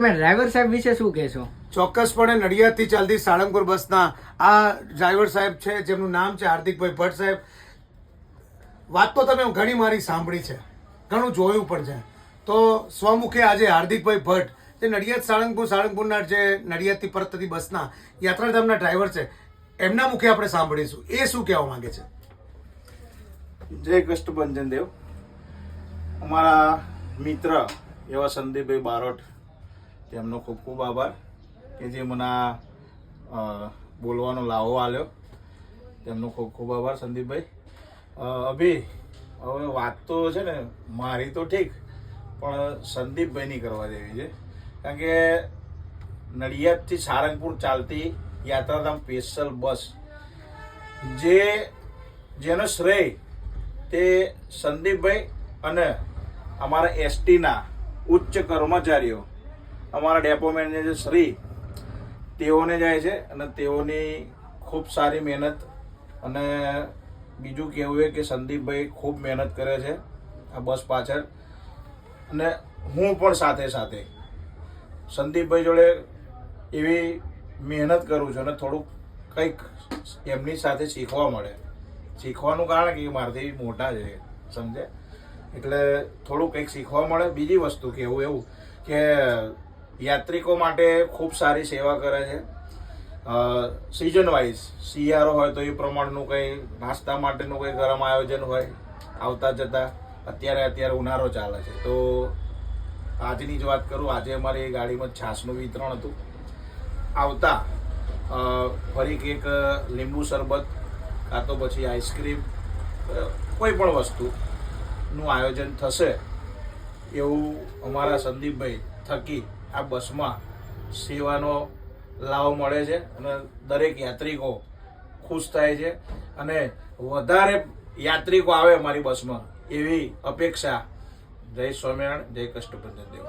Driver સાહેબ વિશે શું કહેશો? ચોક્કસપણે નડિયાદથી ચાલતી સાળંગપુર બસના આ ડ્રાઈવર સાહેબ છે, જેમનું નામ છે હાર્દિકભાઈ ભટ્ટ સાહેબ. વાત તો તમે ઘણી મારી સાંભળી છે, ઘણું જોયું પણ છે. તો સ્વમુખે આજે હાર્દિકભાઈ ભટ્ટ જે નડિયાદ સાળંગપુરના જે નડિયાદથી પરત થતી બસના યાત્રાધામના ડ્રાઈવર છે, એમના મુખે આપણે સાંભળીશું એ શું કહેવા માંગે છે. જય કષ્ટભંજન દેવ. અમારા મિત્ર એવા સંદીપભાઈ બારોટ, તેમનો ખૂબ ખૂબ આભાર કે જે મને બોલવાનો લાવો આલ્યો. તેમનો ખૂબ ખૂબ આભાર સંદીપભાઈ. અભી હવે વાત તો છે ને મારી તો ઠીક, પણ સંદીપભાઈની કરવા જેવી છે. કારણ કે નડિયાદથી સાળંગપુર ચાલતી યાત્રાધામ સ્પેશિયલ બસ જેનો શ્રેય તે સંદીપભાઈ અને અમારા એસટીના ઉચ્ચ કર્મચારીઓ, અમારા ડેપો મેનેજર શ્રી, તેઓને જાય છે. અને તેઓની ખૂબ સારી મહેનત. અને બીજું કહેવું એ કે સંદીપભાઈ ખૂબ મહેનત કરે છે આ બસ પાછળ. અને હું પણ સાથે સાથે સંદીપભાઈ જોડે એવી મહેનત કરું છું અને થોડુંક કંઈક એમની સાથે શીખવા મળે. શીખવાનું કારણ કે મારાથી મોટા છે, સમજે, એટલે થોડું કંઈક શીખવા મળે. બીજી વસ્તુ કહેવું એવું કે યાત્રિકો માટે ખૂબ સારી સેવા કરે છે. સિઝન વાઇઝ શિયાળો હોય તો એ પ્રમાણનું કંઈ નાસ્તા માટેનું કંઈ ગરમ આયોજન હોય આવતા જતાં. અત્યારે ઉનાળો ચાલે છે, તો આજની જ વાત કરું, આજે અમારી ગાડીમાં છાશનું વિતરણ હતું. આવતા ફરી એક લીંબુ શરબત કાં તો પછી આઈસ્ક્રીમ, કોઈ પણ વસ્તુનું આયોજન થશે એવું અમારા સંદીપભાઈ થકી આ બસમાં સેવાનો લાભ મળે છે. અને દરેક યાત્રિકો ખુશ થાય છે અને વધારે યાત્રિકો આવે અમારી બસમાં એવી અપેક્ષા. જય સ્વામિનારાયણ, જય કષ્ટભંજન દેવ.